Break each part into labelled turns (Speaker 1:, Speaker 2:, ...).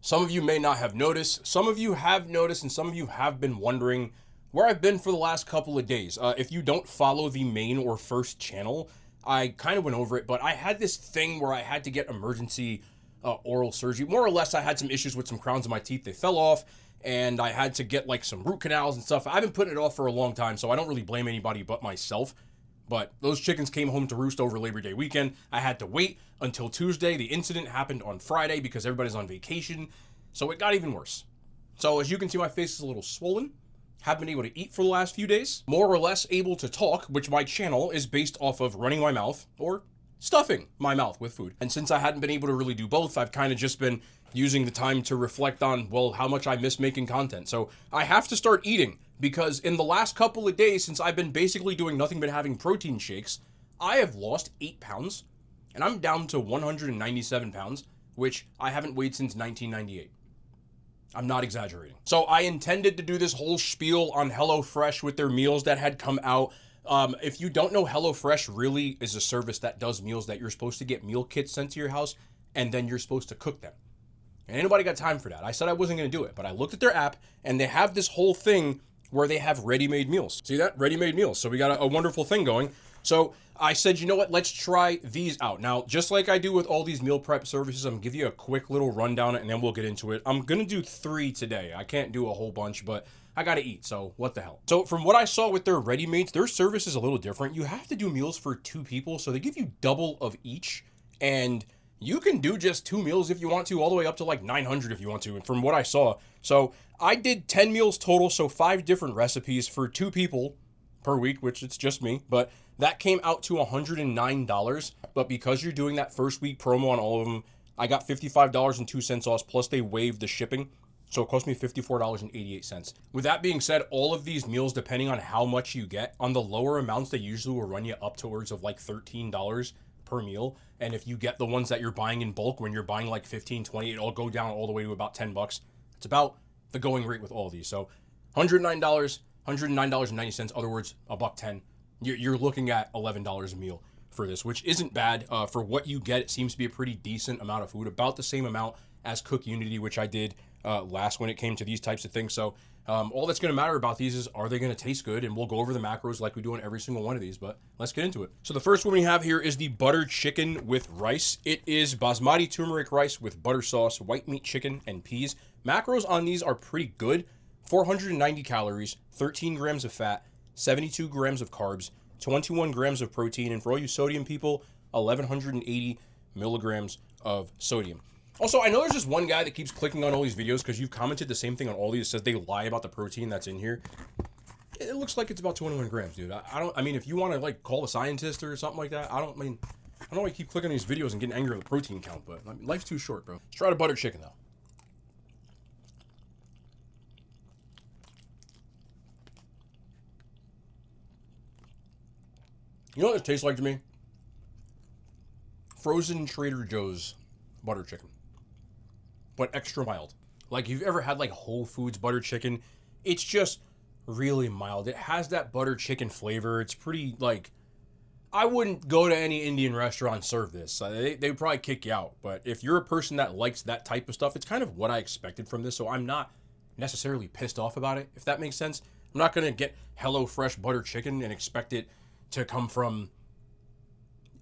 Speaker 1: Some of you may not have noticed, some of you have noticed, and some of you have been wondering where I've been for the last couple of days. If you don't follow the main or first channel, I kind of went over it, but I had this thing where I had to get emergency oral surgery. More or less, I had some issues with some crowns in my teeth. They fell off, and I had to get like some root canals and stuff. I've been putting it off for a long time, so I don't really blame anybody but myself. But those chickens came home to roost over Labor Day weekend. I had to wait until Tuesday. The incident happened on Friday because everybody's on vacation. So it got even worse. So as you can see, my face is a little swollen. Haven't been able to eat for the last few days. More or less able to talk, which my channel is based off of running my mouth or stuffing my mouth with food. And since I hadn't been able to really do both, I've kind of just been using the time to reflect on, well, how much I miss making content. So I have to start eating, because in the last couple of days, since I've been basically doing nothing but having protein shakes, I have lost 8 pounds, and I'm down to 197 pounds, which I haven't weighed since 1998. I'm not exaggerating. So I intended to do this whole spiel on HelloFresh with their meals that had come out. If you don't know, HelloFresh really is a service that does meals that you're supposed to get meal kits sent to your house, and then you're supposed to cook them. And anybody got time for that? I said I wasn't going to do it, but I looked at their app, and they have this whole thing where they have ready-made meals. See that? Ready-made meals. So we got a wonderful thing going. So I said, you know what? Let's try these out. Now, just like I do with all these meal prep services, I'm going to give you a quick little rundown, and then we'll get into it. I'm going to do 3 today. I can't do a whole bunch, but I got to eat, so what the hell. So from what I saw with their ready-mades, their service is a little different. You have to do meals for 2 people, so they give you double of each, and you can do just 2 meals if you want to, all the way up to like 900 if you want to, and from what I saw. So I did 10 meals total, so 5 different recipes for 2 people per week, which it's just me, but that came out to $109. But because you're doing that first week promo on all of them, I got $55.02 off, plus they waived the shipping. So it cost me $54.88. With that being said, all of these meals, depending on how much you get, on the lower amounts, they usually will run you up towards of like $13 per meal. And if you get the ones that you're buying in bulk, when you're buying like 15, 20, it'll go down all the way to about $10. It's about the going rate with all of these. So $109, $109.90, other words, $1.10. You're looking at $11 a meal for this, which isn't bad. For what you get, it seems to be a pretty decent amount of food, about the same amount as Cook Unity, which I did last when it came to these types of things. So all that's going to matter about these is, are they going to taste good? And we'll go over the macros like we do on every single one of these, but let's get into it. So the first one we have here is the butter chicken with rice. It is basmati turmeric rice with butter sauce, white meat chicken, and peas. Macros on these are pretty good. 490 calories, 13 grams of fat, 72 grams of carbs, 21 grams of protein, and for all you sodium people, 1180 milligrams of sodium. Also, I know there's just one guy that keeps clicking on all these videos because you've commented the same thing on all these. It says they lie about the protein that's in here. It looks like it's about 21 grams, dude. I mean, if you want to like call a scientist or something like that, I don't know why you keep clicking on these videos and getting angry at the protein count, but I mean, life's too short, bro. Let's try the butter chicken though. You know what it tastes like to me? Frozen Trader Joe's butter chicken, but extra mild. Like, if you've ever had like Whole Foods butter chicken, it's just really mild. It has that butter chicken flavor. It's pretty, like, I wouldn't go to any Indian restaurant and serve this. They would probably kick you out. But if you're a person that likes that type of stuff, it's kind of what I expected from this. So I'm not necessarily pissed off about it, if that makes sense. I'm not going to get HelloFresh butter chicken and expect it to come from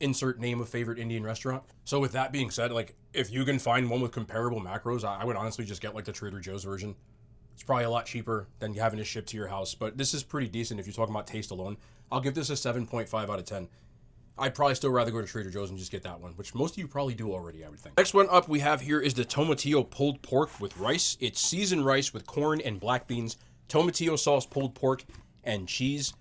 Speaker 1: insert name of favorite Indian restaurant. So with that being said, like, if you can find one with comparable macros, I would honestly just get like the Trader Joe's version. It's probably a lot cheaper than having it shipped to your house, but this is pretty decent if you're talking about taste alone. I'll give this a 7.5 out of 10. I'd probably still rather go to Trader Joe's and just get that one, which most of you probably do already, I would think. Next one up we have here is the tomatillo pulled pork with rice. It's seasoned rice with corn and black beans, tomatillo sauce, pulled pork, and cheese.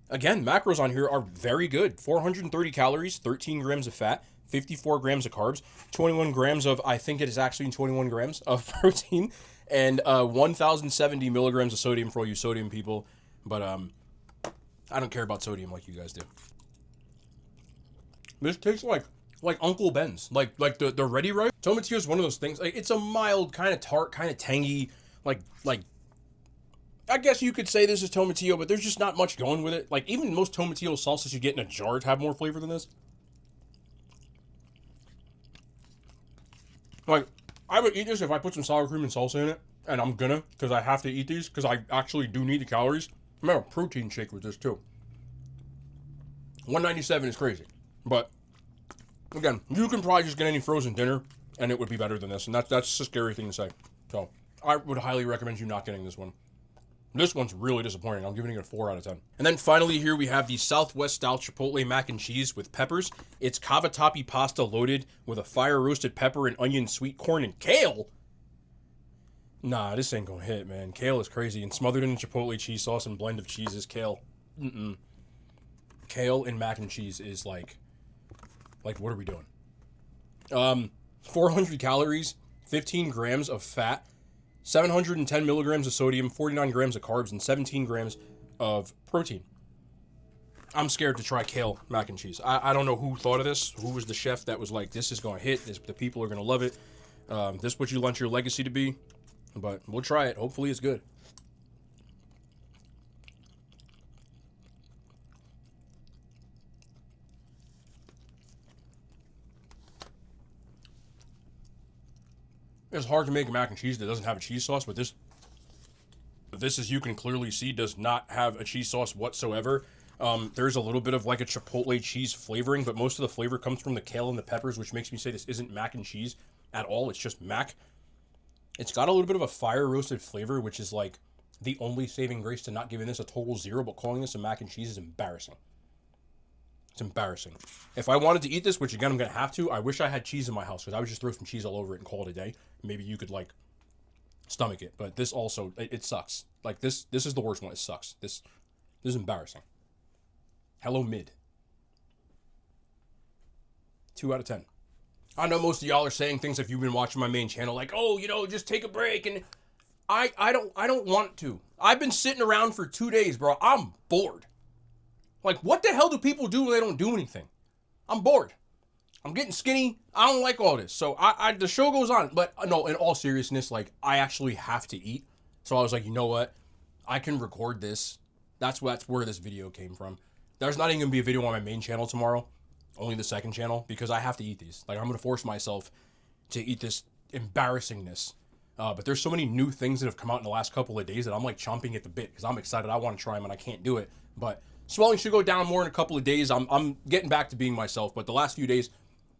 Speaker 1: Again, macros on here are very good. 430 calories, 13 grams of fat, 54 grams of carbs, 21 grams of, I think it is actually 21 grams of protein, and 1,070 milligrams of sodium for all you sodium people. But I don't care about sodium like you guys do. This tastes like Uncle Ben's, like the ready rice. Tomatillo is one of those things. Like, it's a mild, kind of tart, kind of tangy, like I guess you could say this is tomatillo, but there's just not much going with it. Like, even most tomatillo sauces you get in a jar have more flavor than this. Like, I would eat this if I put some sour cream and salsa in it, and I'm gonna, because I have to eat these, because I actually do need the calories. I'm gonna have a protein shake with this too. 197 is crazy, but again, you can probably just get any frozen dinner, and it would be better than this, and that's a scary thing to say. So I would highly recommend you not getting this one. This one's really disappointing. I'm giving it a 4 out of 10. And then finally here we have the Southwest style Chipotle mac and cheese with peppers. It's cavatappi pasta loaded with a fire roasted pepper and onion, sweet corn, and kale. Nah, this ain't gonna hit, man. Kale is crazy. And smothered in Chipotle cheese sauce and blend of cheeses, kale. Kale and mac and cheese is like what are we doing? 400 calories, 15 grams of fat, 710 milligrams of sodium, 49 grams of carbs, and 17 grams of protein. I'm scared to try kale mac and cheese. I don't know who thought of this. Who was the chef that was like, this is going to hit. The people are going to love it. This is what you want your legacy to be. But we'll try it. Hopefully it's good. It's hard to make a mac and cheese that doesn't have a cheese sauce, but this, as you can clearly see, does not have a cheese sauce whatsoever. There's a little bit of like a Chipotle cheese flavoring, but most of the flavor comes from the kale and the peppers, which makes me say this isn't mac and cheese at all. It's just mac. It's got a little bit of a fire roasted flavor, which is like the only saving grace to not giving this a total 0, but calling this a mac and cheese is embarrassing. It's embarrassing. If I wanted to eat this, which again I'm going to have to, I wish I had cheese in my house, because I would just throw some cheese all over it and call it a day. Maybe you could like stomach it, but this also, it sucks. Like this is the worst one. It sucks. This is embarrassing. Hello mid. 2 out of 10. I know most of y'all are saying things if you've been watching my main channel, like, oh, you know, just take a break, and I don't want to. I've been sitting around for 2 days, bro. I'm bored. Like, what the hell do people do when they don't do anything? I'm bored. I'm getting skinny. I don't like all this. So the show goes on. But no, in all seriousness, like, I actually have to eat. So I was like, you know what? I can record this. That's where this video came from. There's not even going to be a video on my main channel tomorrow. Only the second channel. Because I have to eat these. Like, I'm going to force myself to eat this embarrassingness. But there's so many new things that have come out in the last couple of days that I'm like chomping at the bit. Because I'm excited. I want to try them and I can't do it. But swelling should go down more in a couple of days. I'm getting back to being myself. But the last few days,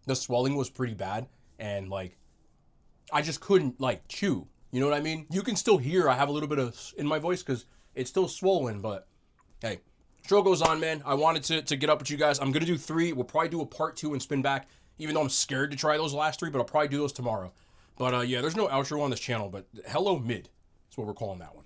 Speaker 1: the swelling was pretty bad. And, like, I just couldn't, like, chew. You know what I mean? You can still hear I have a little bit of in my voice because it's still swollen. But, hey, show goes on, man. I wanted to get up with you guys. I'm going to do 3. We'll probably do a part 2 and spin back. Even though I'm scared to try those last 3. But I'll probably do those tomorrow. But, yeah, there's no outro on this channel. But hello mid. That's what we're calling that one.